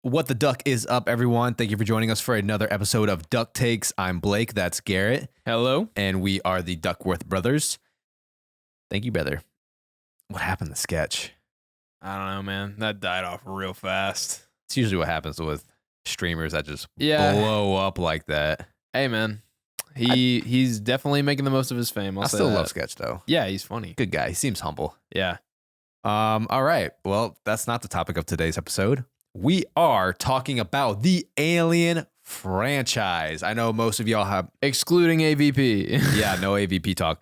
What the duck is up, everyone? Thank you for joining us for another episode of DuckTakes. I'm Blake. That's Garrett. Hello. And we are the Duckworth brothers. Thank you, brother. What happened to the sketch? I don't know, man. That died off real fast. It's usually what happens with streamers that just blow up like that. Hey, man. He's definitely making the most of his fame. I still love Sketch, though. Yeah, he's funny. Good guy. He seems humble. Yeah. All right. Well, that's not the topic of today's episode. We are talking about the Alien franchise. I know most of y'all have... Excluding AVP. Yeah, no AVP talk.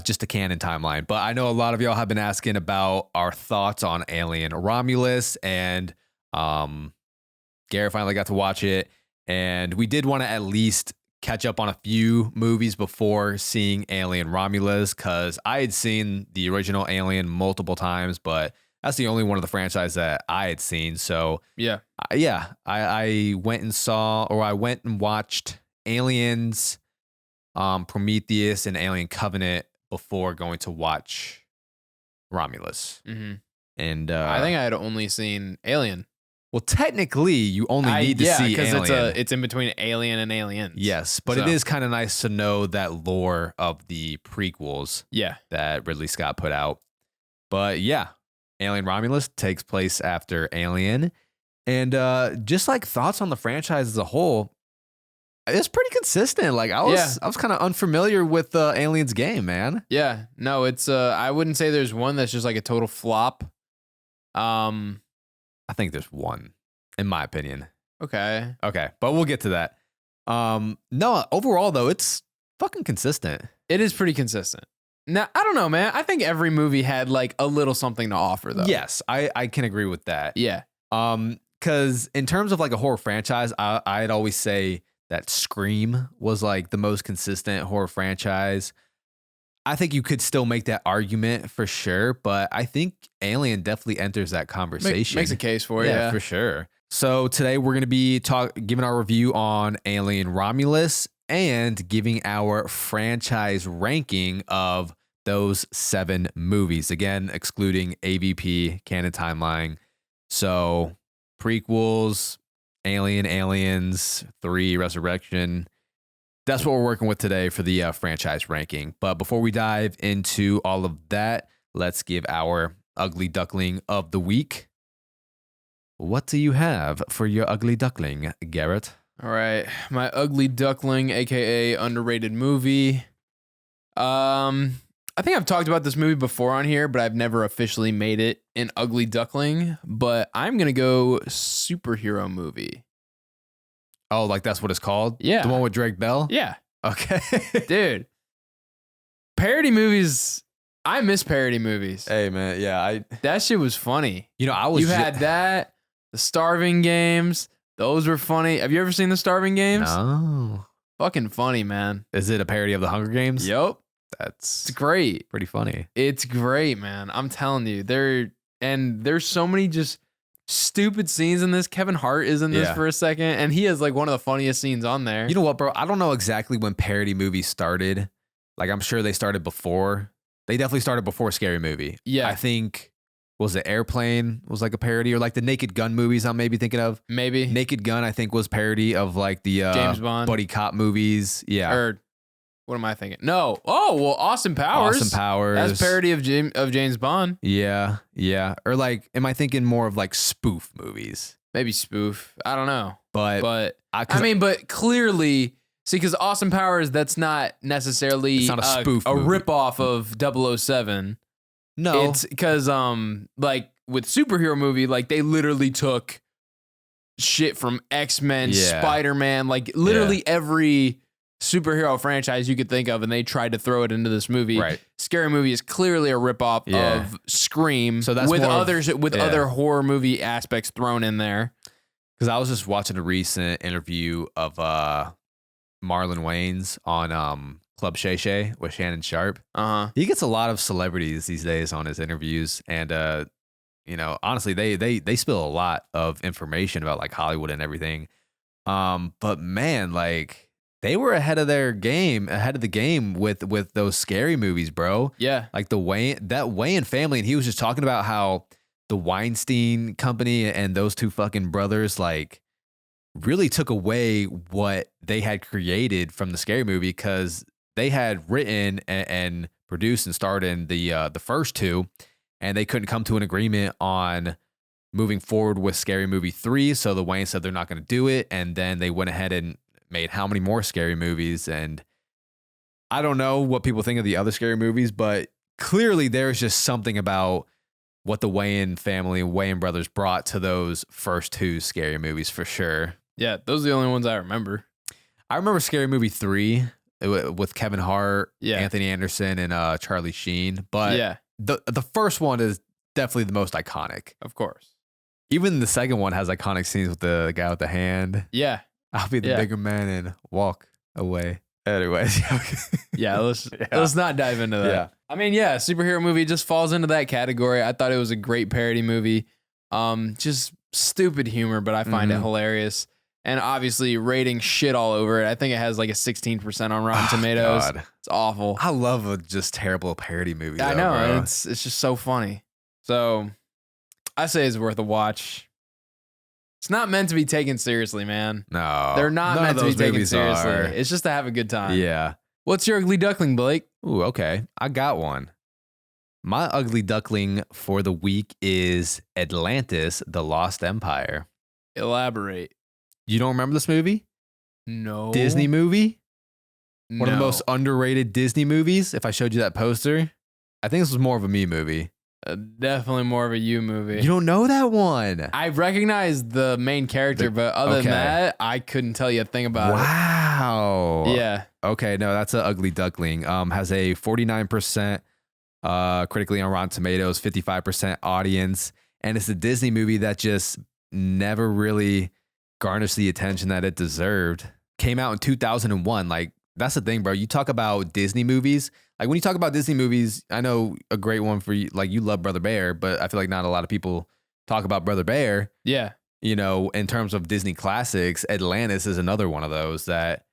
Just a canon timeline. But I know a lot of y'all have been asking about our thoughts on Alien Romulus, and Garrett finally got to watch it. And we did want to at least catch up on a few movies before seeing Alien Romulus, because I had seen the original Alien multiple times, but that's the only one of the franchise that I had seen. So I went and watched Aliens, Prometheus, and Alien Covenant before going to watch Romulus. Mm-hmm. And I think I had only seen Alien. Well, technically, you only need to see Alien. Because it's in between Alien and Aliens. Yes, but it is kind of nice to know that lore of the prequels that Ridley Scott put out. But yeah, Alien Romulus takes place after Alien. And just like thoughts on the franchise as a whole, it's pretty consistent. Like I was kind of unfamiliar with Alien's game, man. Yeah, no, it's I wouldn't say there's one that's just like a total flop. I think there's one, in my opinion. Okay, but we'll get to that. No, overall though, it's fucking consistent. It is pretty consistent. Now, I don't know, man. I think every movie had like a little something to offer, though. Yes, I can agree with that. Yeah. Because in terms of like a horror franchise, I'd always say that Scream was like the most consistent horror franchise. I think you could still make that argument for sure, but I think Alien definitely enters that conversation. Makes a case for it, yeah. For sure. So today we're going to be giving our review on Alien Romulus and giving our franchise ranking of those 7 movies. Again, excluding AVP, canon timeline. So prequels, Alien, Aliens, 3, Resurrection. That's what we're working with today for the franchise ranking. But before we dive into all of that, let's give our ugly duckling of the week. What do you have for your ugly duckling, Garrett? All right, my ugly duckling, aka underrated movie. I think I've talked about this movie before on here, but I've never officially made it an ugly duckling. But I'm gonna go superhero movie. Oh, like that's what it's called? Yeah. The one with Drake Bell? Yeah. Okay. Dude. Parody movies. I miss parody movies. Hey, man. Yeah. That shit was funny. You had that, the Starving Games. Those were funny. Have you ever seen the Starving Games? No. Fucking funny, man. Is it a parody of the Hunger Games? Yep. It's great. Pretty funny. It's great, man. I'm telling you. There's so many just stupid scenes in this. Kevin Hart is in this for a second, and he has like one of the funniest scenes on there. You know what, bro? I don't know exactly when parody movies started. Like, I'm sure they started before. They definitely started before Scary Movie. Yeah. I think, was it Airplane was like a parody, or like the Naked Gun movies I'm maybe thinking of? Maybe. Naked Gun, I think, was parody of like the James Bond buddy cop movies. Yeah. Or what am I thinking? No. Oh, well, Austin Powers. That's parody of James Bond. Yeah. Yeah. Or like, am I thinking more of like spoof movies? Maybe spoof. I don't know. But but clearly, see, because Austin Powers, that's not necessarily it's not a spoof a movie. ripoff of 007. No. It's because like with superhero movie, like they literally took shit from X-Men, Spider-Man, like literally every superhero franchise you could think of, and they tried to throw it into this movie. Right. Scary Movie is clearly a ripoff of Scream, so that's with other horror movie aspects thrown in there. Because I was just watching a recent interview of Marlon Wayans on Club Shay Shay with Shannon Sharp. He gets a lot of celebrities these days on his interviews, and honestly, they spill a lot of information about like Hollywood and everything. But man, like, they were ahead of the game with those scary movies, bro. Yeah. Like that Wayans family, and he was just talking about how the Weinstein company and those two fucking brothers, like, really took away what they had created from the Scary Movie, because they had written and produced and starred in the first two, and they couldn't come to an agreement on moving forward with Scary Movie 3. So the Wayans said they're not going to do it, and then they went ahead and made how many more Scary Movies? And I don't know what people think of the other Scary Movies, but clearly there's just something about what the Wayans family, Wayans brothers, brought to those first two Scary Movies for sure. Yeah, those are the only ones I remember. I remember Scary Movie 3 with Kevin Hart, Anthony Anderson, and Charlie Sheen. But the first one is definitely the most iconic. Of course. Even the second one has iconic scenes with the guy with the hand. Yeah. I'll be the bigger man and walk away. Anyways. Let's not dive into that. Yeah. I mean, superhero movie just falls into that category. I thought it was a great parody movie. Just stupid humor, but I find it hilarious. And obviously rating shit all over it. I think it has like a 16% on Rotten Tomatoes. God. It's awful. I love a just terrible parody movie. I know. Bro. It's just so funny. So I say it's worth a watch. It's not meant to be taken seriously, man. No. They're not meant to be taken seriously. Are. It's just to have a good time. Yeah. What's your ugly duckling, Blake? Ooh, okay. I got one. My ugly duckling for the week is Atlantis, The Lost Empire. Elaborate. You don't remember this movie? No. Disney movie? No. One of the most underrated Disney movies. If I showed you that poster, I think this was more of a me movie. Definitely more of a you movie. You don't know that one? I recognize the main character, but other than that, I couldn't tell you a thing about it. Wow. Yeah. Okay, no, that's an ugly duckling. Has a 49% critically on Rotten Tomatoes, 55% audience, and it's a Disney movie that just never really garnished the attention that it deserved. Came out in 2001. Like, that's the thing, bro. You talk about Disney movies. Like, when you talk about Disney movies, I know a great one for you. Like, you love Brother Bear, but I feel like not a lot of people talk about Brother Bear. Yeah. You know, in terms of Disney classics, Atlantis is another one of those that,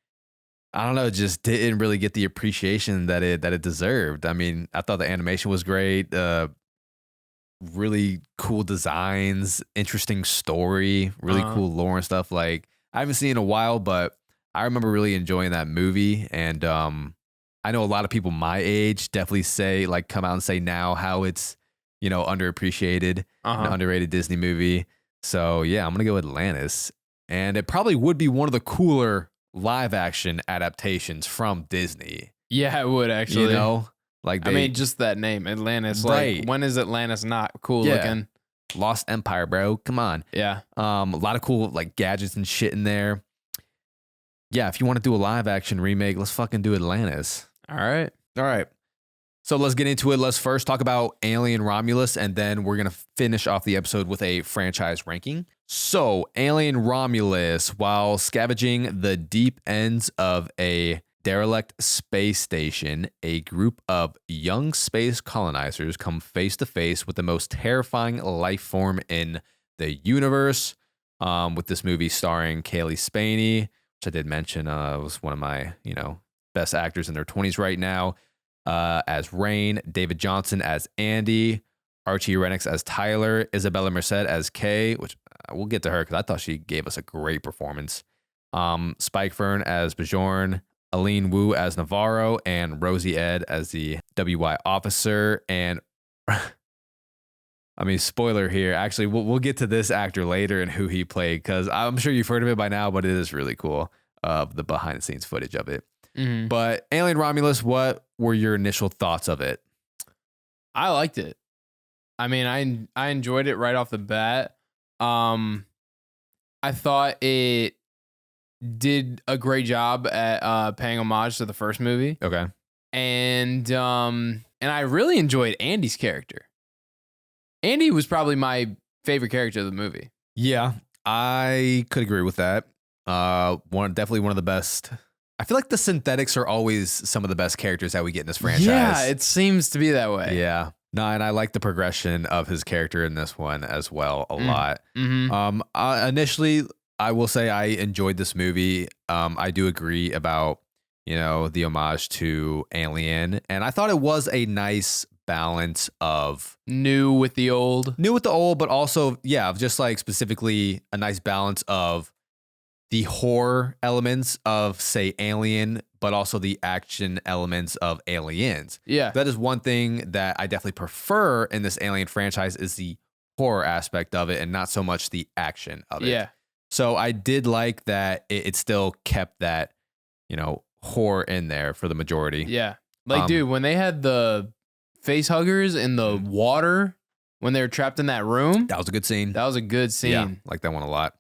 I don't know, just didn't really get the appreciation that it deserved. I mean, I thought the animation was great. Really cool designs, interesting story, really cool lore and stuff. Like, I haven't seen it in a while, but I remember really enjoying that movie. And I know a lot of people my age definitely come out and say now how it's, you know, underappreciated, an underrated Disney movie. So yeah, I'm gonna go with Atlantis. And it probably would be one of the cooler live action adaptations from Disney. Yeah, it would actually. You know? Like, I mean, just that name, Atlantis. Right. Like, when is Atlantis not cool looking? Lost Empire, bro. Come on. Yeah. A lot of cool like gadgets and shit in there. Yeah, if you want to do a live action remake, let's fucking do Atlantis. All right. So let's get into it. Let's first talk about Alien Romulus, and then we're going to finish off the episode with a franchise ranking. So, Alien Romulus, while scavenging the deep ends of a derelict space station, a group of young space colonizers come face to face with the most terrifying life form in the universe. With this movie starring Kaylee Spaney, which I did mention was one of my, you know, best actors in their 20s right now, as Rain, David Johnson as Andy, Archie Renix as Tyler, Isabella Merced as Kay, which we'll get to her because I thought she gave us a great performance. Spike Fern as Bjorn, Aline Wu as Navarro, and Rosie Ed as the WY officer. And I mean, spoiler here. Actually, we'll get to this actor later and who he played, because I'm sure you've heard of it by now, but it is really cool, the behind the scenes footage of it. Mm-hmm. But Alien Romulus, what were your initial thoughts of it? I liked it. I mean, I enjoyed it right off the bat. I thought it did a great job at paying homage to the first movie. Okay. And I really enjoyed Andy's character. Andy was probably my favorite character of the movie. Yeah, I could agree with that. Definitely one of the best. I feel like the synthetics are always some of the best characters that we get in this franchise. Yeah, it seems to be that way. Yeah. No, and I like the progression of his character in this one as well a lot. Mm-hmm. Initially, I will say I enjoyed this movie. I do agree about, you know, the homage to Alien, and I thought it was a nice balance of new with the old, but also, yeah, just like specifically a nice balance of the horror elements of, say, Alien, but also the action elements of Aliens. Yeah. That is one thing that I definitely prefer in this Alien franchise is the horror aspect of it and not so much the action of it. Yeah. So I did like that it still kept that, horror in there for the majority. Yeah. Like, dude, when they had the face huggers in the water, when they were trapped in that room. That was a good scene. That was a good scene. Yeah, like that one a lot.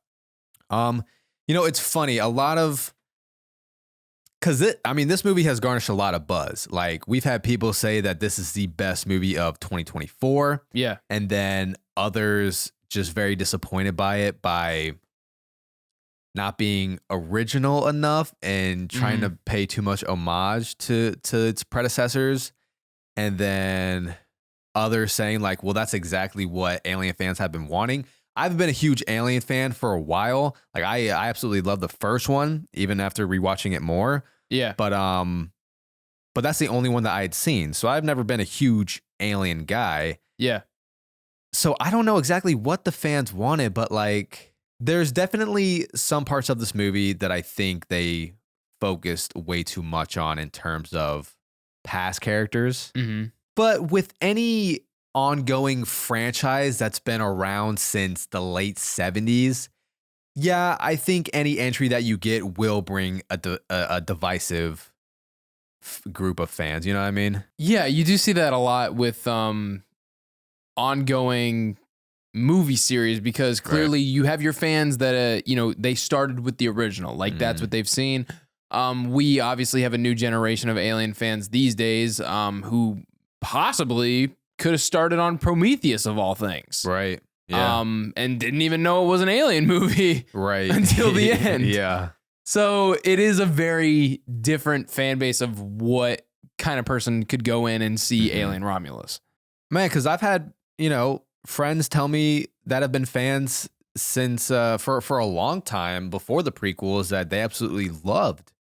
It's funny. A lot of, this movie has garnished a lot of buzz. Like, we've had people say that this is the best movie of 2024. Yeah. And then others just very disappointed by it, by not being original enough and trying to pay too much homage to its predecessors. And then others saying like, well, that's exactly what Alien fans have been wanting. I've been a huge Alien fan for a while. Like, I absolutely love the first one, even after rewatching it more. Yeah. But that's the only one that I had seen. So I've never been a huge Alien guy. Yeah. So I don't know exactly what the fans wanted, but like, there's definitely some parts of this movie that I think they focused way too much on in terms of past characters. Mm-hmm. But with any ongoing franchise that's been around since the late 70s, yeah, I think any entry that you get will bring a divisive group of fans. You know what I mean? Yeah, you do see that a lot with ongoing movie series, because clearly you have your fans that they started with the original, like that's what they've seen. We obviously have a new generation of Alien fans these days who possibly could have started on Prometheus of all things, right? Yeah. And didn't even know it was an Alien movie, right, until the end. Yeah. So it is a very different fan base of what kind of person could go in and see Alien Romulus. Man, because I've had friends tell me that have been fans since for a long time before the prequels that they absolutely loved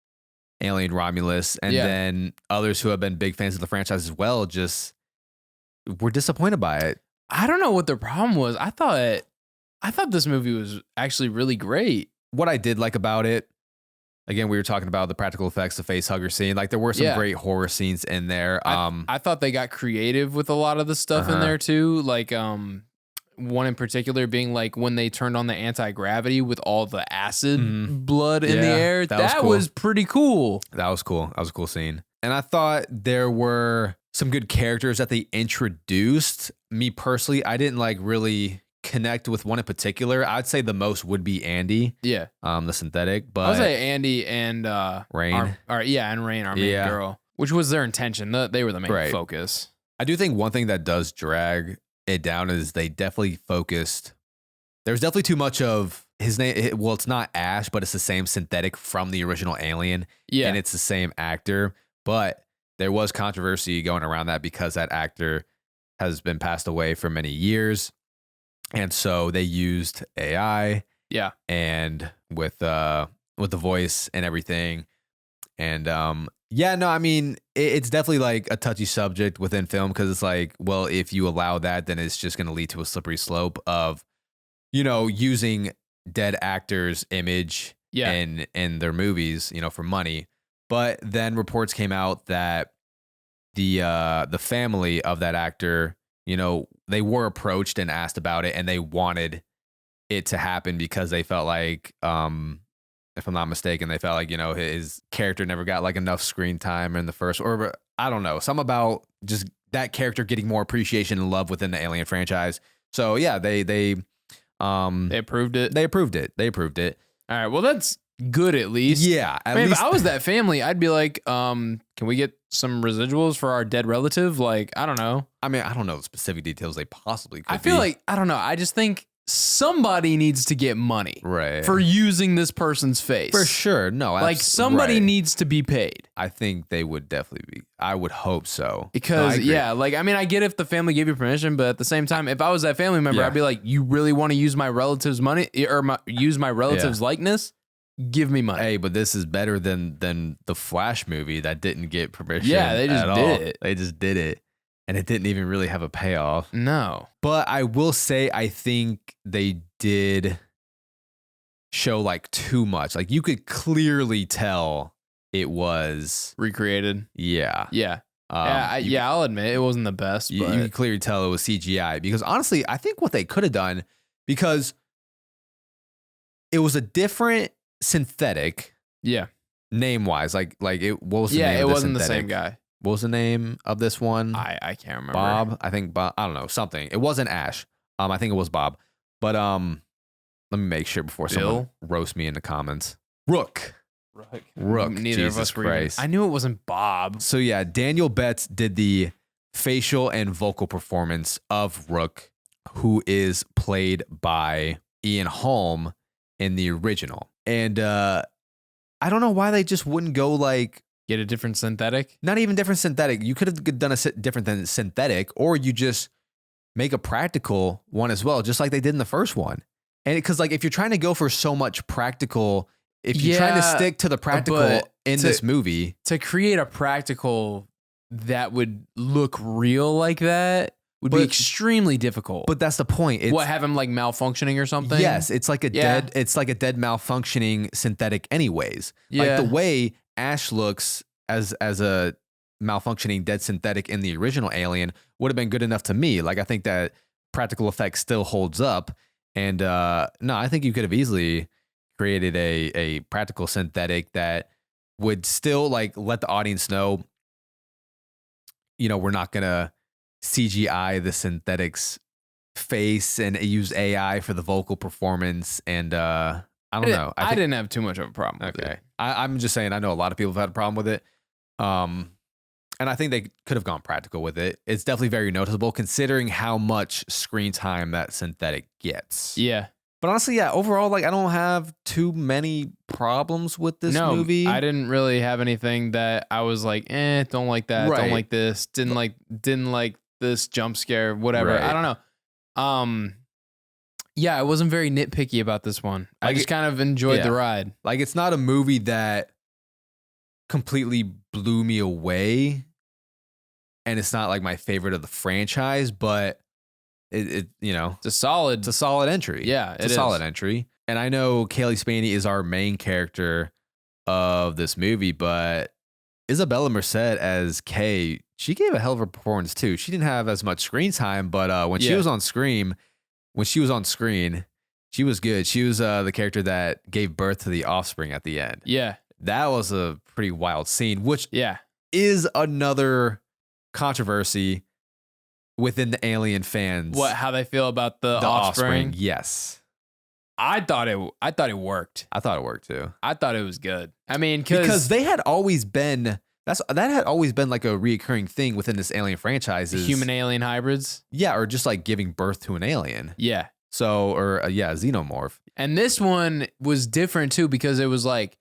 Alien Romulus, and then others who have been big fans of the franchise as well just were disappointed by it. I don't know what the problem was. I thought this movie was actually really great. What I did like about it, again, we were talking about the practical effects, the face hugger scene. Like, there were some great horror scenes in there. I thought they got creative with a lot of the stuff in there too. Like, one in particular being like when they turned on the anti-gravity with all the acid blood in the air. That was pretty cool. That was cool. That was a cool scene. And I thought there were some good characters that they introduced. Me personally, I didn't like really connect with one in particular. I'd say the most would be Andy. Yeah. The synthetic. But I would say Andy and Rain. And Rain, our main girl, which was their intention. They were the main focus. I do think one thing that does drag it down is they definitely focused. There's definitely too much of his name. Well, it's not Ash, but it's the same synthetic from the original Alien. Yeah. And it's the same actor. But there was controversy going around that because that actor has been passed away for many years. And so they used AI. Yeah. And with the voice and everything. And it's definitely like a touchy subject within film, because it's like, well, if you allow that, then it's just going to lead to a slippery slope of, using dead actors' image in their movies, for money. But then reports came out that the family of that actor, they were approached and asked about it, and they wanted it to happen because they felt like, if I'm not mistaken, they felt like, his character never got like enough screen time in the first, or I don't know, something about just that character getting more appreciation and love within the Alien franchise. So yeah, they approved it. They approved it. All right. Well, that's good at least. Yeah. At least. If I was that family, I'd be like, can we get some residuals for our dead relative? Like, I don't know. I mean, I don't know the specific details they possibly could I feel like, I don't know. I just think somebody needs to get money for using this person's face. For sure. No, like somebody needs to be paid. I think they would definitely be. I would hope so. Because I get if the family gave you permission, but at the same time, if I was that family member, I'd be like, you really want to use my relative's money or use my relative's likeness? Give me money. Hey, but this is better than the Flash movie that didn't get permission. Yeah, they just did it. They just did it. and it didn't even really have a payoff. No. But I will say, I think they did show like too much. Like you could clearly tell it was Recreated. Yeah. Yeah. I'll admit it wasn't the best. You But could clearly tell it was CGI because honestly, I think what they could have done, because it was a different synthetic. Yeah. Name wise, like it. What was the name? Yeah, it of the wasn't the synthetic? same guy. What was the name of this one? I can't remember. Bob. I think Bob. I don't know, something. It wasn't Ash. I think it was Bob. But let me make sure before someone roast me in the comments. Rook. Neither Jesus of us were Christ. I knew it wasn't Bob. So yeah, Daniel Betts did the facial and vocal performance of Rook, who is played by Ian Holm in the original. And I don't know why they just wouldn't go like get a different synthetic. Not even different synthetic. You could have done a different than synthetic, or you just make a practical one as well, just like they did in the first one. And because like if you're trying to go for so much practical, if you're trying to stick to the practical in this movie, to create a practical that would look real like that would be extremely difficult. But that's the point. It's, have him like malfunctioning or something? Yes, it's like a dead malfunctioning synthetic anyways. Yeah. Like the way Ash looks as a malfunctioning dead synthetic in the original Alien would have been good enough to me. Like I think that practical effect still holds up. And no, I think you could have easily created a practical synthetic that would still like let the audience know, we're not gonna CGI the synthetic's face and use AI for the vocal performance. And I don't know. I didn't have too much of a problem with it. I'm just saying, I know a lot of people have had a problem with it. And I think they could have gone practical with it. It's definitely very noticeable considering how much screen time that synthetic gets. Yeah. But honestly, overall, like I don't have too many problems with this movie. I didn't really have anything that I was like, don't like that, don't like this, didn't like this jump scare, whatever. Right. I don't know. I wasn't very nitpicky about this one. I just kind of enjoyed the ride. Like it's not a movie that completely blew me away, and it's not like my favorite of the franchise, but it's a solid entry. Yeah, it's a solid entry. And I know Kaylee Spaney is our main character of this movie, but Isabella Merced as Kay, she gave a hell of a performance too. She didn't have as much screen time, but when she was on screen, she was good. She was the character that gave birth to the offspring at the end. Yeah. That was a pretty wild scene, which is another controversy within the Alien fans. How they feel about the offspring? Yes. I thought it worked. I thought it worked too. I thought it was good. I mean, because they had always been that had always been like a reoccurring thing within this Alien franchise. Human alien hybrids. Yeah, or just like giving birth to an alien. Yeah. So, or xenomorph. And this one was different too because it was like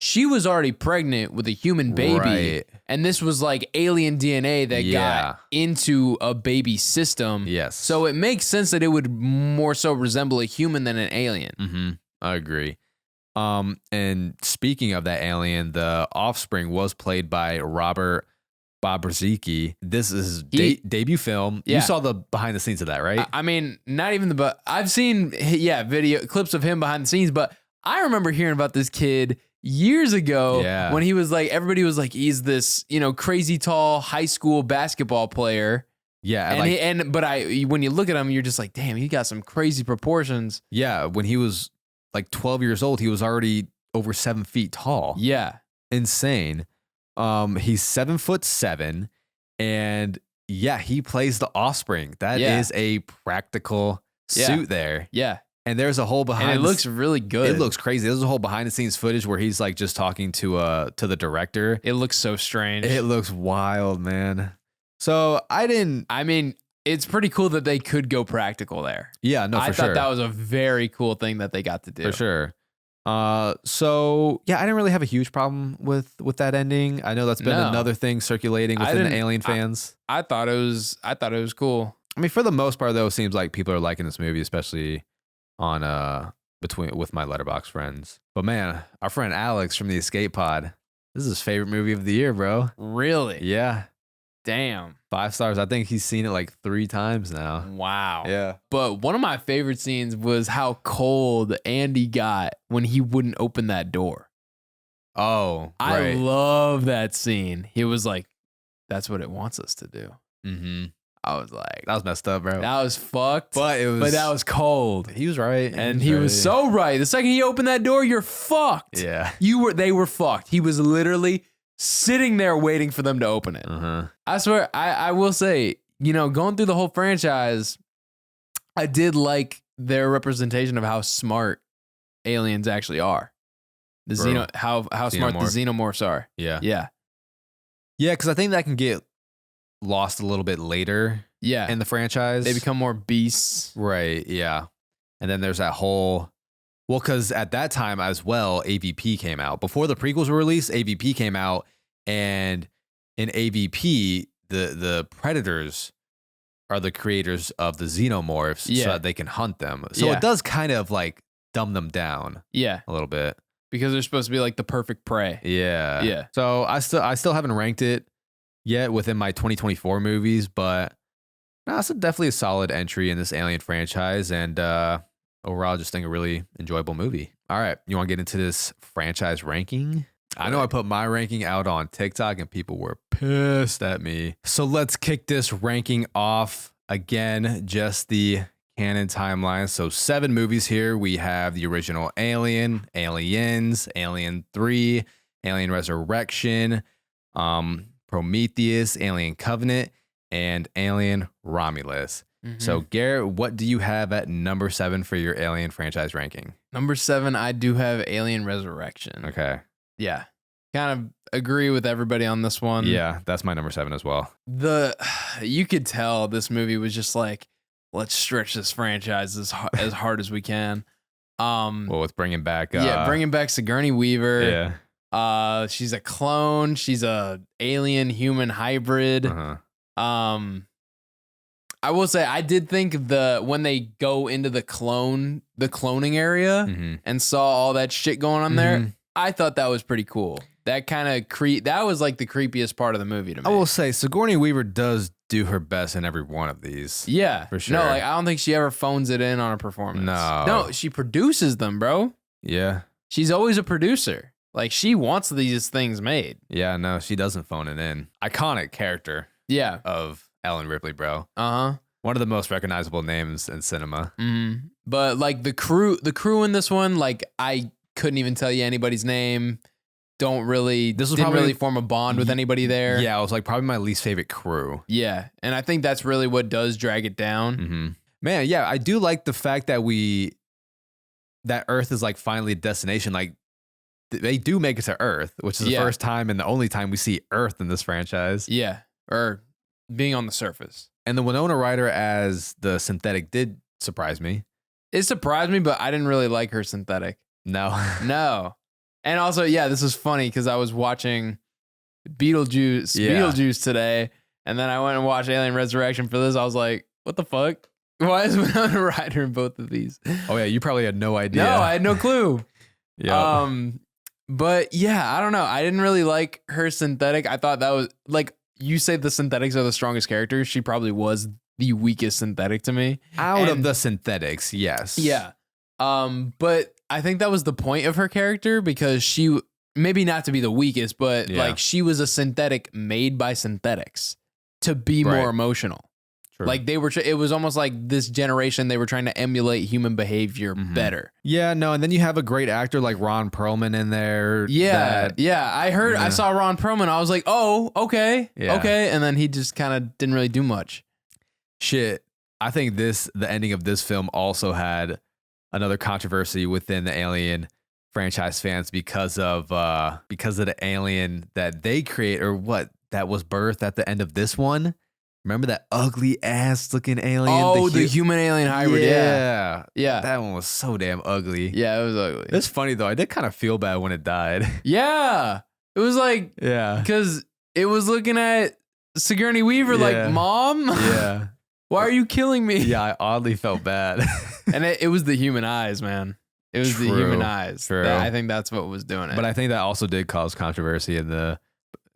she was already pregnant with a human baby. Right. And this was like alien DNA that got into a baby system. Yes. So it makes sense that it would more so resemble a human than an alien. Mm-hmm. I agree. And speaking of that alien, the offspring was played by Robert Bobrzycki. This is his debut film. Yeah. You saw the behind the scenes of that, right? I mean, not even I've seen, video clips of him behind the scenes, but I remember hearing about this kid years ago when he was like, everybody was like, he's this, crazy tall high school basketball player. Yeah. And when you look at him, you're just like, damn, he got some crazy proportions. Yeah. When he was like 12 years old, he was already over 7 feet tall. Yeah. Insane. He's 7'7", and he plays the offspring. That is a practical suit there. Yeah. And there's a whole behind. And it looks really good. It looks crazy. There's a whole behind the scenes footage where he's like just talking to the director. It looks so strange. It looks wild, man. So I mean, it's pretty cool that they could go practical there. Yeah, no, for sure. I thought that was a very cool thing that they got to do. For sure. So I didn't really have a huge problem with that ending. I know that's been another thing circulating within the Alien fans. I thought it was cool. I mean, for the most part, though, it seems like people are liking this movie, especially on with my Letterboxd friends. But man, our friend Alex from the Escape Pod, this is his favorite movie of the year, bro. Really? Yeah. Damn. 5 stars. I think he's seen it like 3 times now. Wow. Yeah. But one of my favorite scenes was how cold Andy got when he wouldn't open that door. Oh, I right. love that scene. He was like, that's what it wants us to do. Mm-hmm. I was like, That was messed up, bro. that was fucked. But that was cold. He was right. And he was so right. The second he opened that door, you're fucked. Yeah. They were fucked. He was literally sitting there waiting for them to open it. Uh-huh. I swear, I will say, going through the whole franchise, I did like their representation of how smart aliens actually are. How smart the xenomorphs are. Yeah. Yeah. Yeah, because I think that can get lost a little bit later Yeah. in the franchise. They become more beasts. Right, yeah. And then there's that whole... Well, because at that time as well, AVP came out. Before the prequels were released, AVP came out, and in AVP, the Predators are the creators of the xenomorphs so that they can hunt them. So it does kind of like dumb them down Yeah. a little bit. Because they're supposed to be like the perfect prey. Yeah. Yeah. So I still haven't ranked it yet within my 2024 movies, but no, it's definitely a solid entry in this Alien franchise, and overall, just think a really enjoyable movie. All right, you want to get into this franchise ranking? I know I put my ranking out on TikTok and people were pissed at me. So let's kick this ranking off again, just the canon timeline. So 7 movies here. We have the original Alien, Aliens, Alien 3, Alien Resurrection, Prometheus, Alien Covenant, and Alien Romulus. Mm-hmm. So Garrett, what do you have at number 7 for your Alien franchise ranking? Number 7, I do have Alien Resurrection. Okay. Yeah. Kind of agree with everybody on this one. Yeah, that's my number 7 as well. You could tell this movie was just like, let's stretch this franchise as hard as we can. Well, with bringing back bringing back Sigourney Weaver. Yeah. She's a clone. She's a alien human hybrid. Uh-huh. I will say I did think when they go into the cloning area Mm-hmm. and saw all that shit going on there, I thought that was pretty cool. That kind of that was like the creepiest part of the movie to me. I will say Sigourney Weaver does do her best in every one of these. Yeah, for sure. No, like I don't think she ever phones it in on a performance. No, she produces them, bro. Yeah. She's always a producer. Like she wants these things made. Yeah, no, she doesn't phone it in. Iconic character. Yeah. Of Ellen Ripley, bro. Uh-huh. One of the most recognizable names in cinema. Mm-hmm. But like the crew in this one, like I couldn't even tell you anybody's name. Didn't really form a bond with anybody there. Yeah, it was like probably my least favorite crew. Yeah, and I think that's really what does drag it down. Mm-hmm. Man, yeah, I do like the fact that Earth is like finally a destination. Like they do make it to Earth, which is the first time and the only time we see Earth in this franchise. Yeah, or being on the surface. And the Winona Ryder as the synthetic did surprise me. It surprised me, but I didn't really like her synthetic. No. And also, this is funny because I was watching Beetlejuice today, and then I went and watched Alien Resurrection for this. I was like, what the fuck? Why is Winona Ryder in both of these? Oh, yeah, you probably had no idea. No, I had no clue. Yeah. But yeah, I don't know. I didn't really like her synthetic. I thought that was, like, you say the synthetics are the strongest characters. She probably was the weakest synthetic to me. Out of the synthetics, yes. Yeah. But I think that was the point of her character because she, maybe not to be the weakest, but like she was a synthetic made by synthetics to be more emotional. True. Like it was almost like this generation, they were trying to emulate human behavior better. Yeah, no, and then you have a great actor like Ron Perlman in there. I saw Ron Perlman. I was like, oh, okay. Yeah. Okay. And then he just kind of didn't really do much. Shit. I think the ending of this film also had another controversy within the Alien franchise fans because of the alien that they create or what that was birthed at the end of this one. Remember that ugly ass looking alien? Oh, the human alien hybrid. Yeah. That one was so damn ugly. Yeah, it was ugly. It's funny though. I did kind of feel bad when it died. Yeah. It was like, because it was looking at Sigourney Weaver like, Mom? Yeah. Why are you killing me? Yeah, I oddly felt bad. And it was the human eyes, man. It was the human eyes. True. I think that's what was doing it. But I think that also did cause controversy in the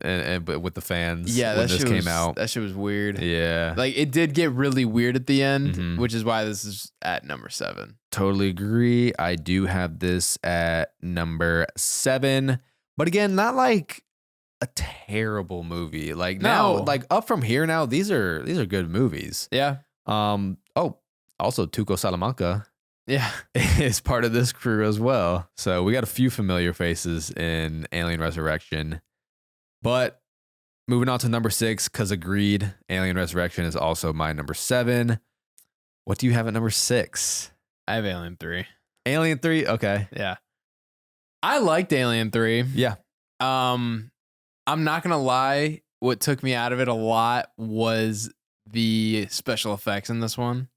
and with the fans. Yeah, when this came out. That shit was weird. Yeah, Like it did get really weird at the end, Mhm. which is why this is at number 7. totally agree. I do have this at number 7, but again, not like a terrible movie. Like now, No. like up from here now, these are good movies. Yeah. Oh, also Tuco Salamanca Yeah. is part of this crew as well. So we got a few familiar faces in Alien Resurrection. But moving on to number 6, because agreed, Alien Resurrection is also my number 7. What do you have at number 6? I have Alien 3. Alien 3? Okay. Yeah. I liked Alien 3. Yeah. I'm not gonna lie, what took me out of it a lot was the special effects in this one.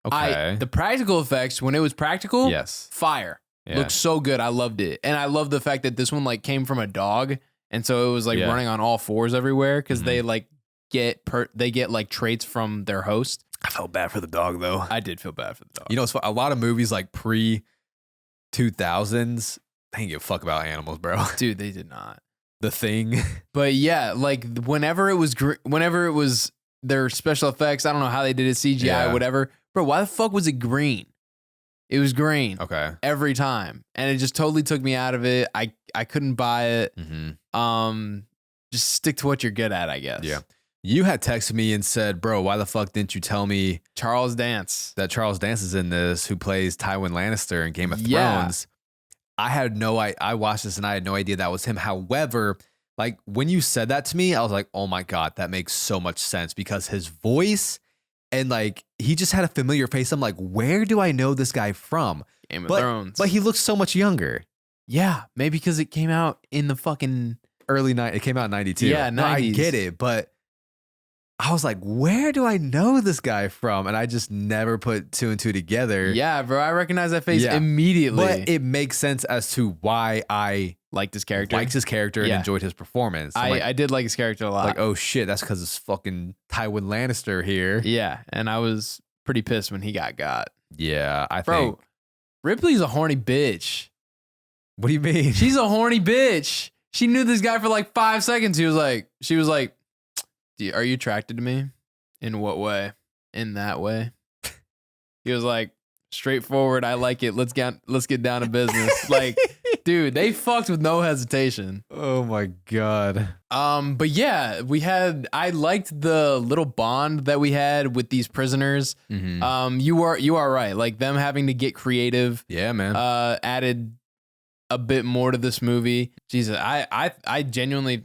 Okay. The practical effects, when it was practical, yes. fire. Yeah. Looked so good. I loved it. And I love the fact that this one like came from a dog. And so it was like Yeah. running on all fours everywhere because Mhm. they like get like traits from their host. I felt bad for the dog though. I did feel bad for the dog. You know, it's a lot of movies like pre 2000s, they didn't give a fuck about animals, bro. Dude, they did not. The Thing. But yeah, like whenever it was their special effects, I don't know how they did it, CGI, Yeah. whatever. Bro, why the fuck was it green? It was green Okay. every time. And it just totally took me out of it. I couldn't buy it. Mm-hmm. Just stick to what you're good at, I guess. Yeah. You had texted me and said, bro, why the fuck didn't you tell me Charles Dance. that Charles Dance is in this, who plays Tywin Lannister in Game of Yeah. Thrones? I watched this and I had no idea that was him. However, like when you said that to me, I was like, oh my God, that makes so much sense because his voice and like he just had a familiar face. I'm like, where do I know this guy from? Game of Thrones. But he looks so much younger. yeah, maybe because it came out in the fucking Early night, it came out in 92. Yeah, No, I 90s. get it, but I was like, where do I know this guy from? And I just never put 2 and 2 together. Yeah, bro. I recognize that face Yeah. immediately. But it makes sense as to why I liked his character. liked his character and Yeah. enjoyed his performance. I'm I did like his character a lot. like, oh shit, that's because it's fucking Tywin Lannister here. yeah, and I was pretty pissed when he got. Yeah, I Bro, think. Ripley's a horny bitch. What do you mean? She's a horny bitch. She knew this guy for like 5 seconds. She was like, are you attracted to me? In what way? In that way. He was like, straightforward. I like it. Let's get down to business. Like, dude, they fucked with no hesitation. Oh my God. But yeah, I liked the little bond that we had with these prisoners. Mhm. You are right. Like them having to get creative, Yeah, man. added a bit more to this movie. Jesus, I genuinely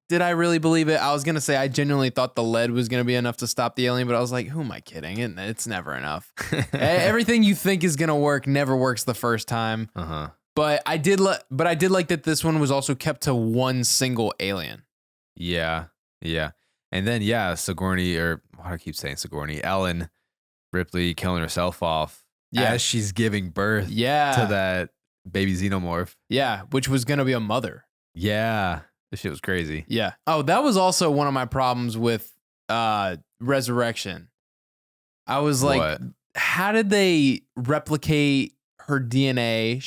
did I really believe it? I was gonna say I genuinely thought the lead was gonna be enough to stop the alien, but I was like, who am I kidding? It's never enough. Everything you think is gonna work never works the first time. Uh-huh. But I did like that this one was also kept to one single alien. Yeah. Yeah. And then, yeah, Sigourney, or why do I keep saying Sigourney? Ellen Ripley killing herself off as she's giving birth Yeah. to that baby xenomorph. Yeah, which was gonna be a mother. Yeah. This shit was crazy. Yeah. Oh, that was also one of my problems with Resurrection. I was like, What? how did they replicate her DNA?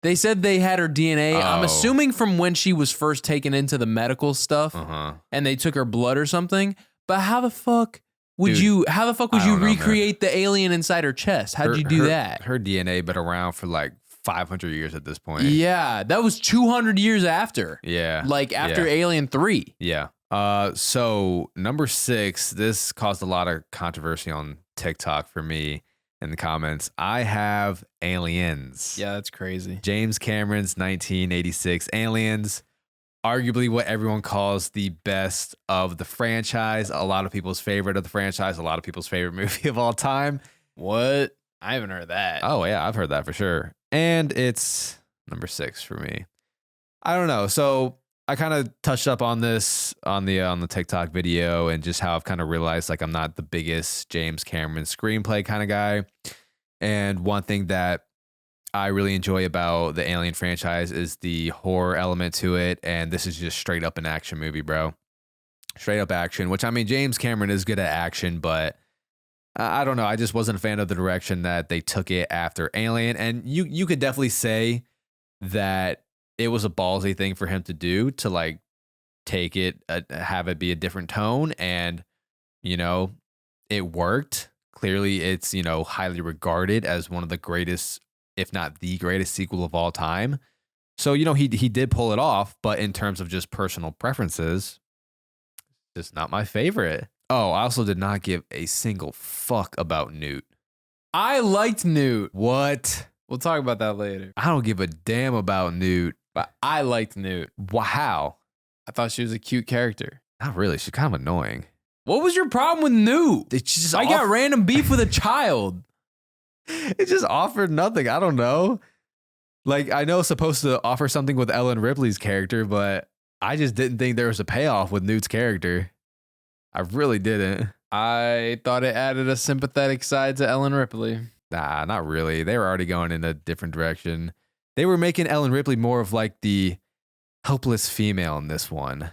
They said they had her DNA. I'm Oh. assuming from when she was first taken into the medical stuff Uh-huh. and they took her blood or something. But how the fuck would Dude, you I don't know, recreate the alien inside her chest? How'd you do that? Her DNA been around for like 500 years at this point. Yeah, that was 200 years after. Yeah. Like after Yeah. Alien 3. Yeah. So number 6, this caused a lot of controversy on TikTok for me in the comments. I have Aliens. Yeah, that's crazy. James Cameron's 1986 Aliens. Arguably what everyone calls the best of the franchise. A lot of people's favorite of the franchise. A lot of people's favorite movie of all time. What? I haven't heard that. Oh, yeah. I've heard that for sure. And it's number 6 for me. I don't know. So I kind of touched up on this on the TikTok video and just how I've kind of realized like I'm not the biggest James Cameron screenplay kind of guy. And one thing that I really enjoy about the Alien franchise is the horror element to it. And this is just straight up an action movie, bro. Straight up action, which I mean, James Cameron is good at action, but I don't know. I just wasn't a fan of the direction that they took it after Alien. And you could definitely say that it was a ballsy thing for him to do, to like take it, have it be a different tone, and it worked. Clearly, it's highly regarded as one of the greatest, if not the greatest, sequel of all time. So he did pull it off, but in terms of just personal preferences, just not my favorite. Oh, I also did not give a single fuck about Newt. I liked Newt. What? We'll talk about that later. I don't give a damn about Newt. But I liked Newt. Wow. I thought she was a cute character. Not really. She's kind of annoying. What was your problem with Newt? I got random beef with a child. It just offered nothing. I don't know. Like, I know it's supposed to offer something with Ellen Ripley's character, but I just didn't think there was a payoff with Newt's character. I really didn't. I thought it added a sympathetic side to Ellen Ripley. Nah, not really. They were already going in a different direction. They were making Ellen Ripley more of like the helpless female in this one.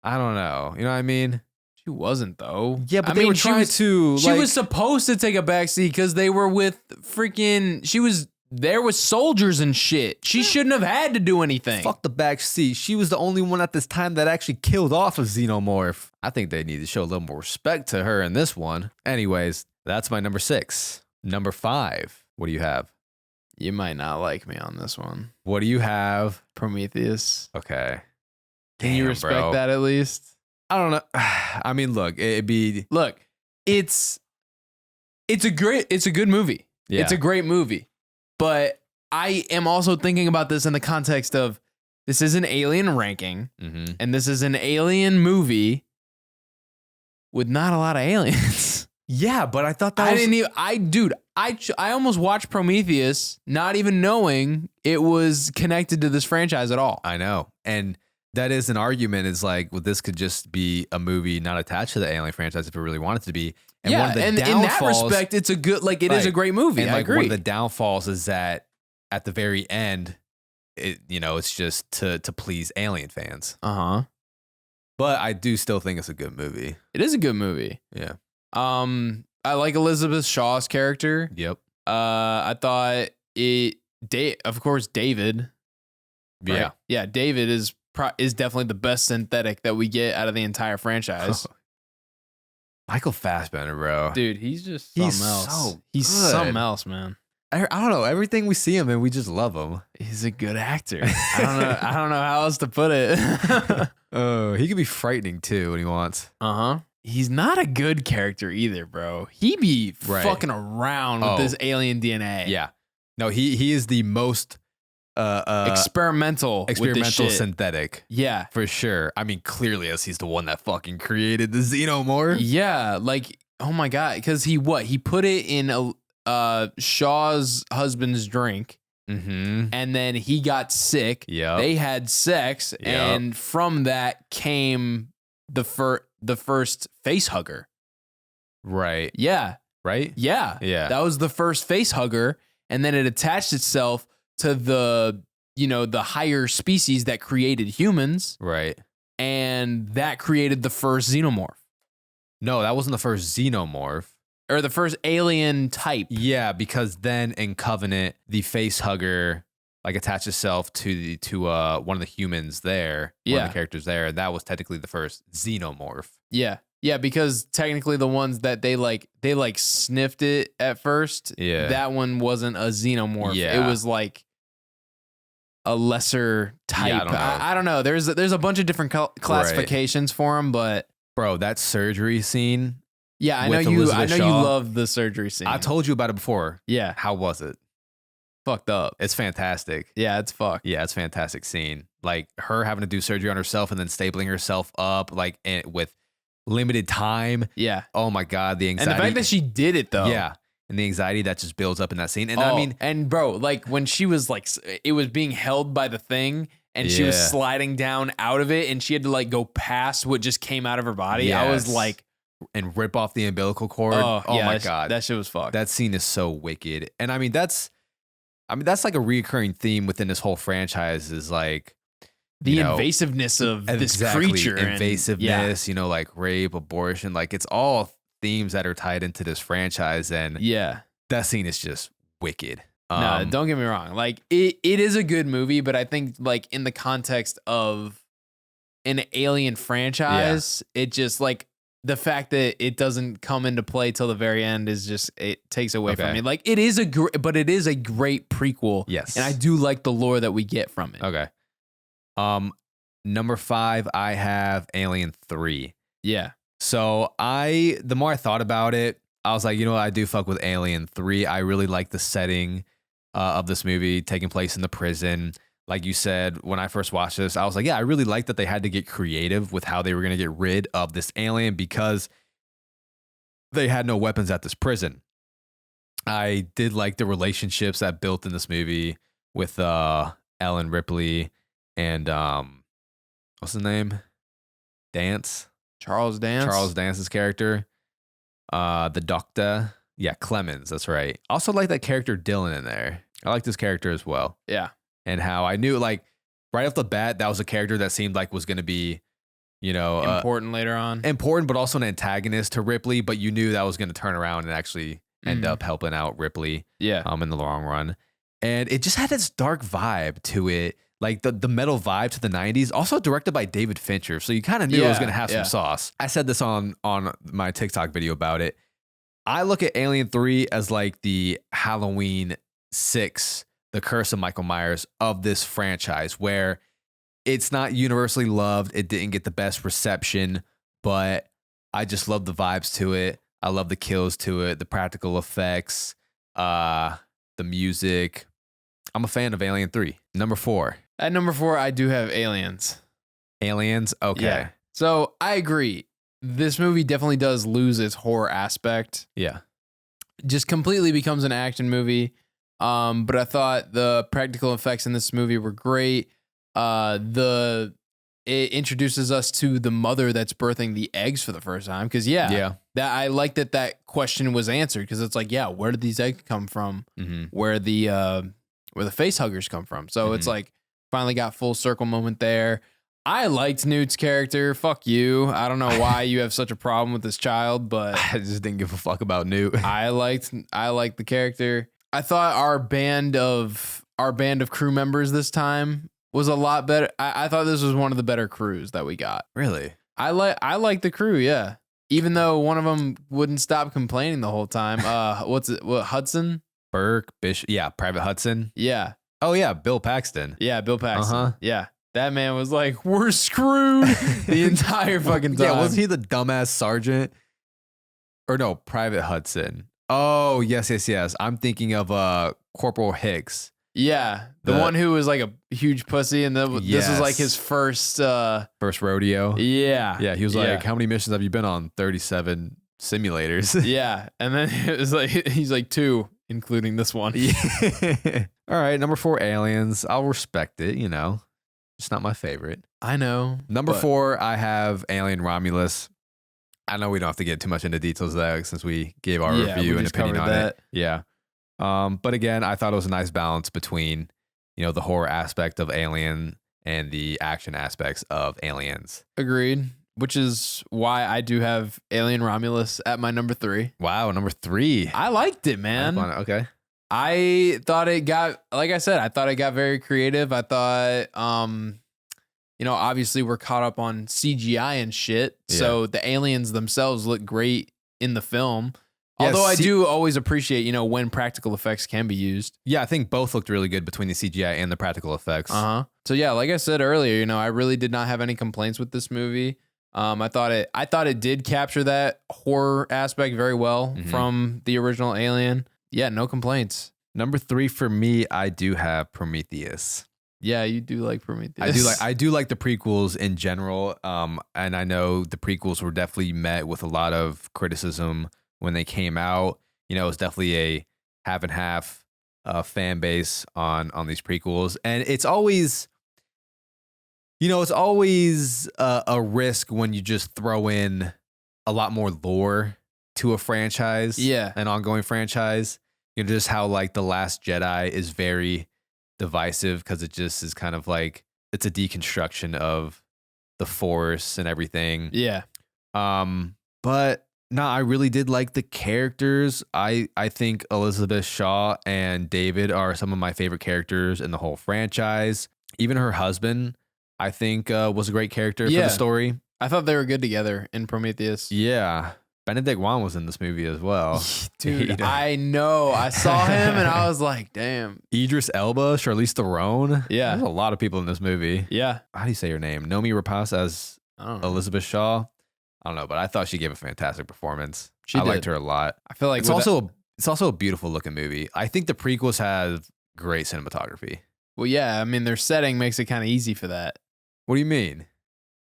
I don't know. You know what I mean? She wasn't, though. Yeah, but they were trying to. She was supposed to take a backseat because they were with freaking. She was there with soldiers and shit. She shouldn't have had to do anything. Fuck the backseat. She was the only one at this time that actually killed off a xenomorph. I think they need to show a little more respect to her in this one. Anyways, that's my number 6. Number 5. What do you have? You might not like me on this one. What do you have? Prometheus. Okay. Can you respect that at least? I don't know. I mean, look, it's a good movie. Yeah. It's a great movie. But I am also thinking about this in the context of this is an Alien ranking, and this is an Alien movie with not a lot of aliens. Yeah, but I thought that I almost watched Prometheus not even knowing it was connected to this franchise at all. I know. And that is an argument. Is like, well, this could just be a movie not attached to the Alien franchise if it really wanted to be. And one of the and in that respect, it's a good, is a great movie. And I agree. One of the downfalls is that at the very end, it's just to please Alien fans. But I do still think it's a good movie. It is a good movie. Yeah. I like Elizabeth Shaw's character. Yep. I thought of course, David. Right? Yeah. Yeah. David is definitely the best synthetic that we get out of the entire franchise. Michael Fassbender, bro. Dude, he's just something else. He's something else, man. I don't know. Everything we see him in, we just love him. He's a good actor. I don't know how else to put it. Oh, he can be frightening too when he wants. He's not a good character either, bro. He be fucking around with this alien DNA. Yeah. No, he is the most experimental synthetic. Yeah. For sure. I mean, clearly as he's the one that fucking created the xenomorph. Yeah, like, oh my God. Because he put it in Shaw's husband's drink. And then he got sick. Yeah. They had sex. Yep. And from that came the first face hugger. Right. Yeah. Right? Yeah. Yeah. That was the first face hugger. And then it attached itself to the higher species that created humans. Right. And that created the first xenomorph. No, that wasn't the first xenomorph. Or the first alien type. Yeah, because then in Covenant, the face hugger attached itself to one of the humans there. One of the characters there. And that was technically the first xenomorph. Yeah. Yeah, because technically the ones that they sniffed it at first. Yeah. That one wasn't a xenomorph. Yeah. It was like a lesser type. Yeah, I don't know. There's a bunch of different classifications for them, but bro, that surgery scene. Yeah, I know you love the surgery scene. I told you about it before. Yeah. How was it? Fucked up. It's fantastic. Yeah, it's fucked. Yeah, it's a fantastic scene. Like her having to do surgery on herself and then stabling herself up with limited time. Yeah. Oh my God, the anxiety. And the fact that she did it though. Yeah. And the anxiety that just builds up in that scene. And I mean, and bro, when she was it was being held by the thing and she was sliding down out of it and she had to go past what just came out of her body. Yes. I was like, and rip off the umbilical cord. Oh yeah, my God. That shit was fucked. That scene is so wicked. And I mean, that's like a recurring theme within this whole franchise is like the invasiveness of this creature. Invasiveness, rape, abortion. It's all themes that are tied into this franchise. And that scene is just wicked. No, don't get me wrong. It is a good movie, but I think in the context of an Alien franchise, it just like the fact that it doesn't come into play till the very end is just, it takes away from me. Like it is but it is a great prequel. Yes. And I do like the lore that we get from it. Okay. Number 5, I have Alien 3. Yeah. So the more I thought about it, I was like, you know what? I do fuck with Alien 3. I really like the setting of this movie taking place in the prison. Like you said, when I first watched this, I was like, yeah, I really like that they had to get creative with how they were going to get rid of this alien because they had no weapons at this prison. I did like the relationships that built in this movie with Ellen Ripley and what's his name? Charles Dance. Charles Dance's character. The doctor. Yeah, Clemens, that's right. Also like that character Dylan in there. I like this character as well. Yeah. And how I knew, like, right off the bat, that was a character that seemed like was going to be, you know, important later on. Important, but also an antagonist to Ripley. But you knew that was going to turn around and actually end up helping out Ripley. Yeah. In the long run. And it just had this dark vibe to it, like the metal vibe to the 90s. Also directed by David Fincher, so you kind of knew it was going to have some sauce. I said this on my TikTok video about it. I look at Alien 3 as like the Halloween 6. The Curse of Michael Myers of this franchise, where it's not universally loved. It didn't get the best reception, but I just love the vibes to it. I love the kills to it, the practical effects, the music. I'm a fan of Alien 3. Number 4. At number 4, I do have Aliens. Aliens? Okay. Yeah. So I agree. This movie definitely does lose its horror aspect. Yeah. Just completely becomes an action movie. But I thought the practical effects in this movie were great. It introduces us to the mother that's birthing the eggs for the first time. Cause that I like that question was answered. Cause it's like, yeah, where did these eggs come from? Mm-hmm. Where the face huggers come from. So it's like finally got full circle moment there. I liked Newt's character. Fuck you. I don't know why you have such a problem with this child, but I just didn't give a fuck about Newt. I liked the character. I thought our band of crew members this time was a lot better. I thought this was one of the better crews that we got. Really? I like the crew, yeah. Even though one of them wouldn't stop complaining the whole time. Hudson? Burke, Bishop, yeah, Private Hudson. Yeah. Oh yeah, Bill Paxton. Yeah, Bill Paxton. Yeah. That man was like, we're screwed the entire fucking time. Yeah, wasn't he the dumbass sergeant? Or no, Private Hudson. Oh, yes. I'm thinking of Corporal Hicks. Yeah, the one who was like a huge pussy, and this was like his first rodeo. Yeah, he was like, "How many missions have you been on?" 37 simulators. Yeah, and then it was like he's like 2, including this one. Yeah. All right, number 4, Aliens. I'll respect it. You know, it's not my favorite. I know. Number 4, I have Alien Romulus. I know we don't have to get too much into details of that since we gave our review and opinion on it. Yeah. But again, I thought it was a nice balance between, you know, the horror aspect of Alien and the action aspects of Aliens. Agreed. Which is why I do have Alien Romulus at my number 3. Wow, number 3. I liked it, man. Okay. I thought it got, like I said, I thought it got very creative. I thought, you know, obviously we're caught up on CGI and shit. Yeah. So the aliens themselves look great in the film. Yeah, although I do always appreciate, you know, when practical effects can be used. Yeah, I think both looked really good between the CGI and the practical effects. So yeah, like I said earlier, you know, I really did not have any complaints with this movie. I thought it did capture that horror aspect very well from the original Alien. Yeah, no complaints. Number 3 for me, I do have Prometheus. Yeah, you do like Prometheus. I do like the prequels in general. And I know the prequels were definitely met with a lot of criticism when they came out. You know, it was definitely a half and half fan base on these prequels. And it's always, you know, a risk when you just throw in a lot more lore to a franchise. Yeah. An ongoing franchise. You know, just how like The Last Jedi is very divisive because it just is kind of like it's a deconstruction of the Force and everything. Yeah. But no, I really did like the characters. I think Elizabeth Shaw and David are some of my favorite characters in the whole franchise. Even her husband, I think was a great character for the story. I thought they were good together in Prometheus. Yeah. Benedict Wong was in this movie as well. Dude, I know. I saw him and I was like, damn. Idris Elba, Charlize Theron. Yeah. There's a lot of people in this movie. Yeah. How do you say her name? Nomi Rapace as Elizabeth Shaw. I don't know, but I thought she gave a fantastic performance. I liked her a lot. I feel like it's also a beautiful looking movie. I think the prequels have great cinematography. Well, yeah. I mean, their setting makes it kind of easy for that. What do you mean?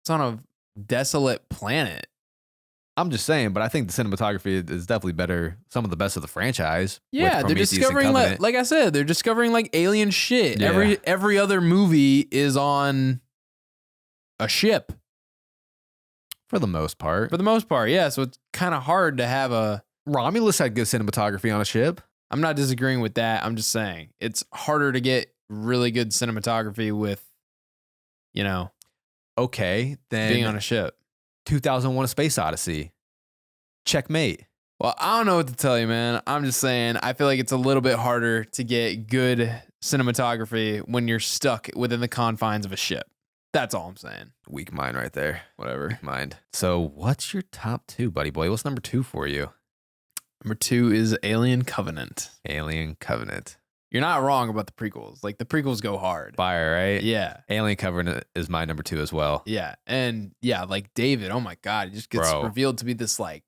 It's on a desolate planet. I'm just saying, but I think the cinematography is definitely better. Some of the best of the franchise. Yeah, they're discovering like I said, they're discovering like alien shit. Yeah. Every other movie is on a ship. For the most part. Yeah. So it's kind of hard to have a Romulus had good cinematography on a ship. I'm not disagreeing with that. I'm just saying it's harder to get really good cinematography with, Okay, then being on a ship. 2001: A Space Odyssey. Checkmate. Well, I don't know what to tell you, man. I'm just saying, I feel like it's a little bit harder to get good cinematography when you're stuck within the confines of a ship. That's all I'm saying. Weak mind right there. Whatever. Weak mind. So what's your top 2, buddy boy? What's number 2 for you? Number 2 is Alien Covenant. Alien Covenant. You're not wrong about the prequels. Like, the prequels go hard. Fire, right? Yeah. Alien Covenant is my number 2 as well. Yeah. And yeah, like David, oh my God, he just gets revealed to be this like,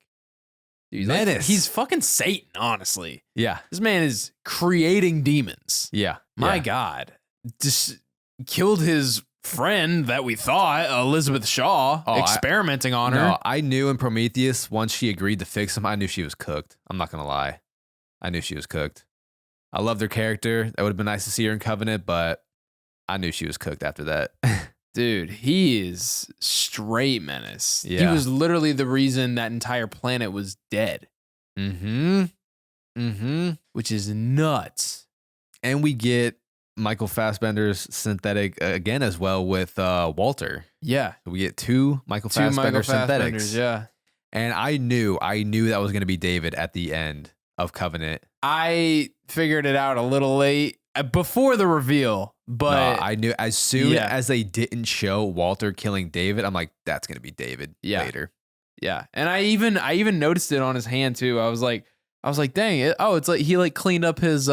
dude, menace. Like, he's fucking Satan, honestly. Yeah. This man is creating demons. Yeah. My God. Just killed his friend that we thought, Elizabeth Shaw, experimenting on her. No, I knew in Prometheus, once she agreed to fix him, I knew she was cooked. I'm not going to lie. I knew she was cooked. I loved her character. That would have been nice to see her in Covenant, but I knew she was cooked after that. Dude, he is straight menace. Yeah. He was literally the reason that entire planet was dead. Mm-hmm. Which is nuts. And we get Michael Fassbender's synthetic again as well with Walter. Yeah. So we get 2 Michael Fassbender synthetics. Yeah. And I knew that was going to be David at the end of Covenant. I figured it out a little late before the reveal, but I knew as soon as they didn't show Walter killing David, I'm like, that's going to be David later. Yeah. And I even noticed it on his hand too. I was like, dang it. Oh, it's like he like cleaned up his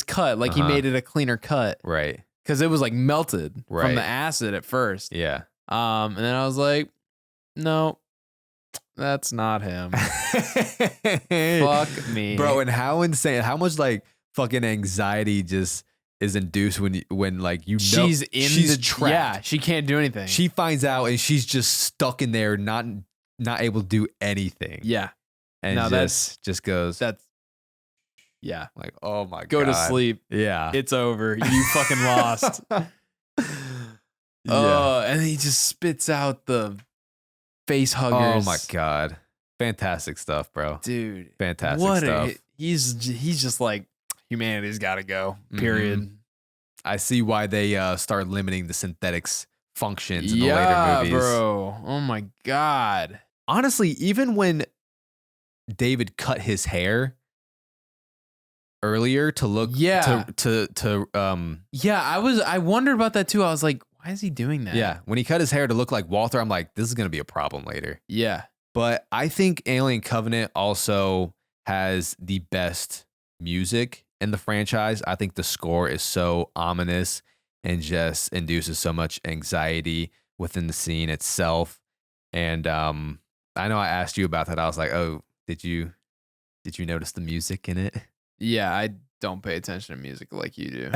cut. Like he made it a cleaner cut. Right. Cause it was like melted from the acid at first. Yeah. And then I was like, no, that's not him. Fuck me. Bro, and how insane, how much like fucking anxiety just is induced when like she's trapped. Yeah, she can't do anything. She finds out and she's just stuck in there, not able to do anything. Yeah. And just goes. That's yeah. Like, oh my God. Go to sleep. Yeah. It's over. You fucking lost. And he just spits out the face huggers. Oh my God. Fantastic stuff, bro. Dude. Fantastic stuff. He's just like, humanity's got to go. Period. Mm-hmm. I see why they start limiting the synthetics functions in the later movies. Bro. Oh my God. Honestly, even when David cut his hair earlier to look I wondered about that too. I was like, why is he doing that? Yeah, when he cut his hair to look like Walter, I'm like, this is going to be a problem later. Yeah. But I think Alien Covenant also has the best music in the franchise. I think the score is so ominous and just induces so much anxiety within the scene itself. And I know I asked you about that. I was like, oh, did you notice the music in it? Yeah, I don't pay attention to music like you do.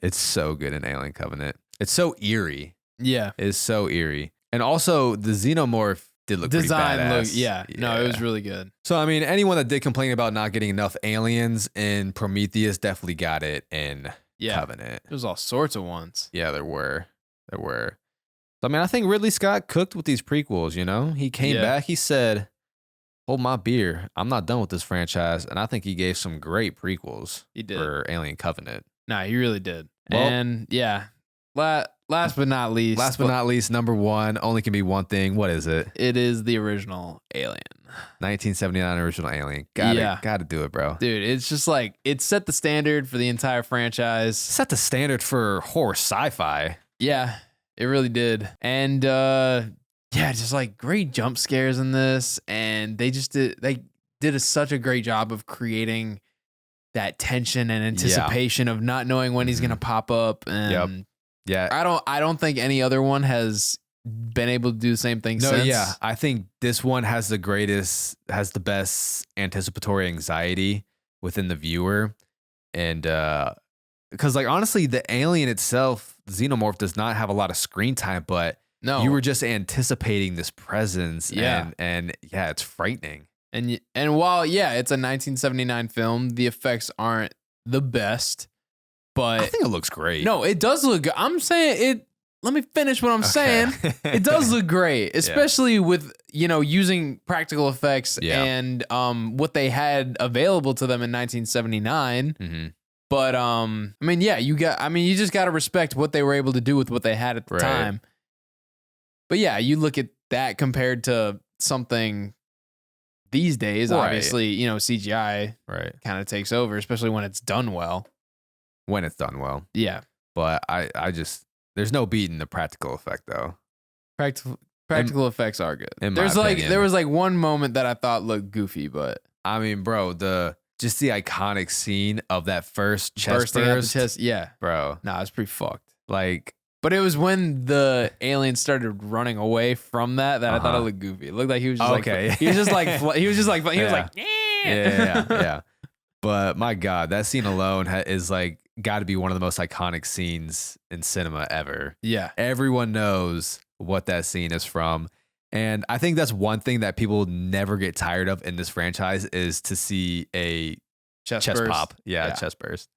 It's so good in Alien Covenant. It's so eerie. Yeah. It's so eerie. And also the xenomorph did look pretty badass. No, it was really good. So, I mean, anyone that did complain about not getting enough aliens in Prometheus definitely got it in Covenant. There's all sorts of ones. Yeah, there were. So, I mean, I think Ridley Scott cooked with these prequels, you know? He came back, he said, hold my beer. I'm not done with this franchise. And I think he gave some great prequels for Alien Covenant. Nah, he really did. Well, and yeah, last but not least, number 1 only can be one thing. What is it? It is the original Alien. 1979 original Alien. Got to do it, bro. Dude, it's just like, it set the standard for the entire franchise. Set the standard for horror sci-fi. Yeah, It really did. And yeah, just like great jump scares in this. And they did such a great job of creating that tension and anticipation of not knowing when he's gonna pop up. And yeah, I don't think any other one has been able to do the same thing since. Yeah, I think this one has the best anticipatory anxiety within the viewer. And because like honestly, the alien itself, the xenomorph, does not have a lot of screen time, but no, you were just anticipating this presence. Yeah. And yeah, it's frightening. And while it's a 1979 film, the effects aren't the best, but I think it looks great. No, it does look good. I'm saying it. Let me finish what I'm saying. It does look great, especially with, using practical effects and what they had available to them in 1979. Mm-hmm. But you just got to respect what they were able to do with what they had at the time. But yeah, you look at that compared to something these days, obviously, CGI kind of takes over, especially when it's done well. When it's done well. Yeah. But I just, there's no beating the practical effect though. Practical effects are good. There was like one moment that I thought looked goofy, but I mean, bro, just the iconic scene of that first chest burst. Yeah. Bro. Nah, it's pretty fucked. Like, but it was when the alien started running away from that I thought it looked goofy. It looked like he was just yeah. But my God, that scene alone is like got to be one of the most iconic scenes in cinema ever. Yeah. Everyone knows what that scene is from. And I think that's one thing that people never get tired of in this franchise is to see a chest pop. Yeah, chest burst.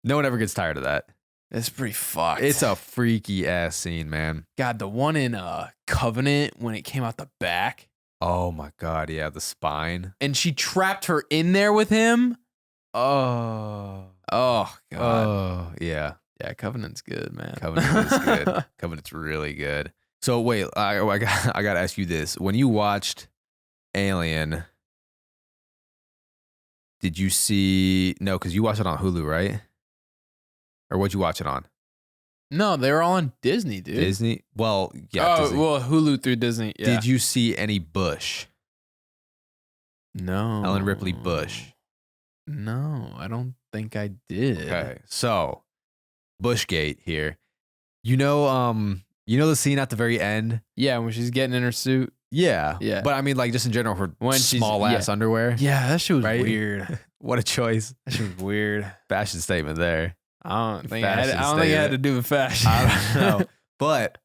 No one ever gets tired of that. It's pretty fucked. It's a freaky ass scene, man. God, the one in Covenant when it came out the back. Oh my God, yeah, the spine. And she trapped her in there with him. Oh God. Oh, yeah. Yeah, Covenant's good, man. Covenant is good. Covenant's really good. So wait, I got to ask you this. When you watched Alien, did you see... No, because you watched it on Hulu, right? Or what'd you watch it on? No, they were all on Disney, dude. Disney? Well, yeah. Oh, Disney. well, Hulu through Disney, yeah. Did you see any Bush? No. Ellen Ripley Bush? No, I don't think I did. Okay, so Bushgate here. You know the scene at the very end? Yeah, when she's getting in her suit. Yeah. But I mean, like, just in general, her small ass underwear. Yeah, that shit was weird. What a choice. That shit was weird. Fashion statement there. I don't think it had to do with fashion. I don't know. But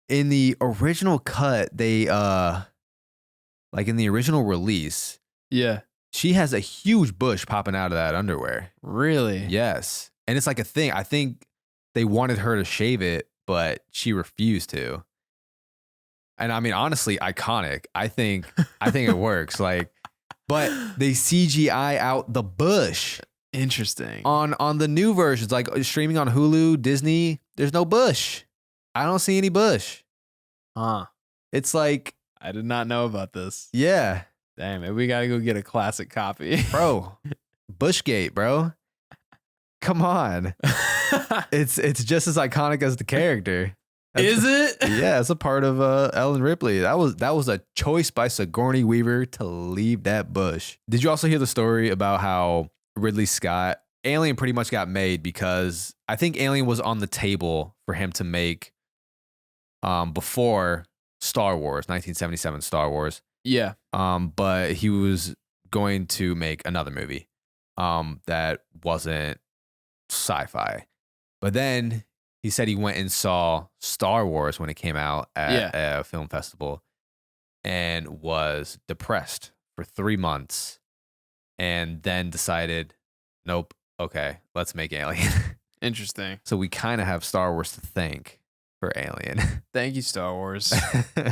in the original cut, they like in the original release, yeah, she has a huge bush popping out of that underwear. Really? Yes. And it's like a thing. I think they wanted her to shave it, but she refused to. And I mean, honestly, iconic. I think it works. Like, but they CGI out the bush. Interesting. On the new versions, like streaming on Hulu, Disney, there's no bush. I don't see any bush. Huh. It's like, I did not know about this. Yeah. Damn it. We got to go get a classic copy. Bro, Bushgate, bro. Come on. It's just as iconic as the character. Is it? Yeah, it's a part of Ellen Ripley. That was a choice by Sigourney Weaver to leave that bush. Did you also hear the story about how Ridley Scott, Alien pretty much got made because I think Alien was on the table for him to make before Star Wars, 1977 Star Wars. Yeah. But he was going to make another movie that wasn't sci-fi. But then he said he went and saw Star Wars when it came out at a film festival and was depressed for 3 months and then decided, nope, okay, let's make Alien. Interesting. So we kind of have Star Wars to thank for Alien. Thank you, Star Wars.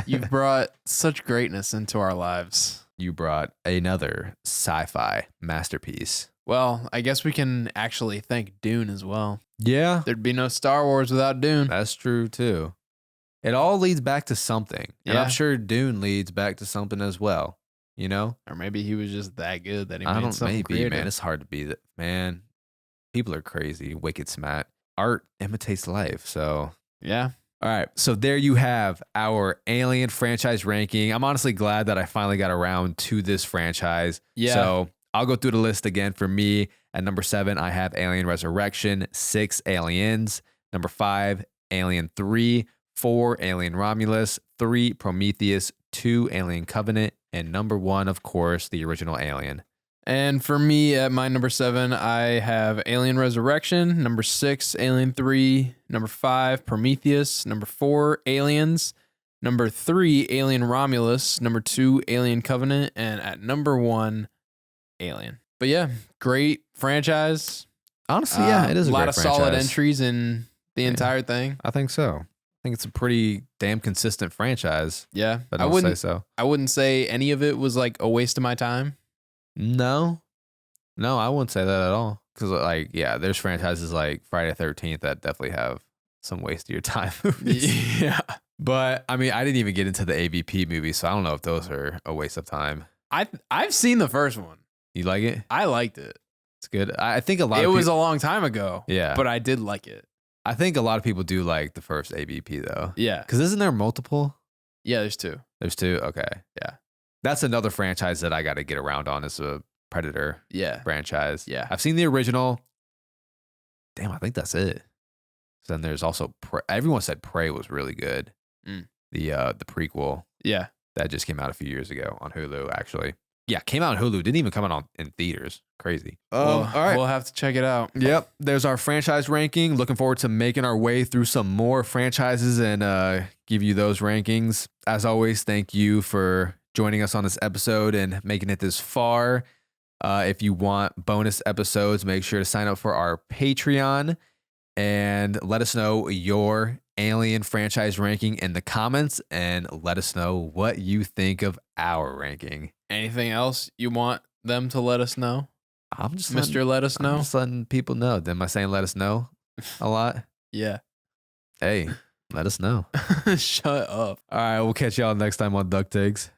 You've brought such greatness into our lives. You brought another sci-fi masterpiece. Well, I guess we can actually thank Dune as well. Yeah. There'd be no Star Wars without Dune. That's true, too. It all leads back to something. And I'm sure Dune leads back to something as well, you know? Or maybe he was just that good that he made I don't something maybe, creative. man. It's hard to be that. Man, people are crazy, wicked smart. Art imitates life, so... Yeah. All right. So there you have our Alien franchise ranking. I'm honestly glad that I finally got around to this franchise. Yeah. So I'll go through the list again. For me, at number 7, I have Alien Resurrection, 6, Aliens. Number 5, Alien 3, 4, Alien Romulus, 3, Prometheus, 2, Alien Covenant, and number 1, of course, the original Alien. And for me, at my number 7, I have Alien Resurrection. Number 6, Alien 3. Number 5, Prometheus. Number 4, Aliens. Number 3, Alien Romulus. Number 2, Alien Covenant. And at number 1, Alien. But yeah, great franchise. Honestly, yeah, it is a lot great of franchise. solid entries in the entire thing. I think so. I think it's a pretty damn consistent franchise. Yeah, I wouldn't say so. I wouldn't say any of it was like a waste of my time. No, I wouldn't say that at all. Because like, yeah, there's franchises like Friday the 13th that definitely have some waste of your time movies. Yeah, but I mean, I didn't even get into the AVP movies, so I don't know if those are a waste of time. I've seen the first one. You like it? I liked it. It's good. I think a lot. It of was a long time ago. Yeah, but I did like it. I think a lot of people do like the first AVP though. Yeah, because isn't there multiple? Yeah, there's 2. There's 2. Okay. Yeah, that's another franchise that I got to get around on. Is a Predator. Yeah, franchise. Yeah, I've seen the original. Damn, I think that's it. Then there's also everyone said Prey was really good. The prequel. Yeah, that just came out a few years ago on Hulu. Actually, yeah, came out on Hulu. Didn't even come out in theaters. Crazy. All right, we'll have to check it out. Yep, there's our franchise ranking. Looking forward to making our way through some more franchises and give you those rankings. As always, thank you for joining us on this episode and making it this far. If you want bonus episodes, make sure to sign up for our Patreon and let us know your Alien franchise ranking in the comments and let us know what you think of our ranking. Anything else you want them to let us know? I'm just Let us know. I'm just letting people know. Am I saying let us know a lot? Yeah. Hey, let us know. Shut up. All right, we'll catch y'all next time on DuckTakes.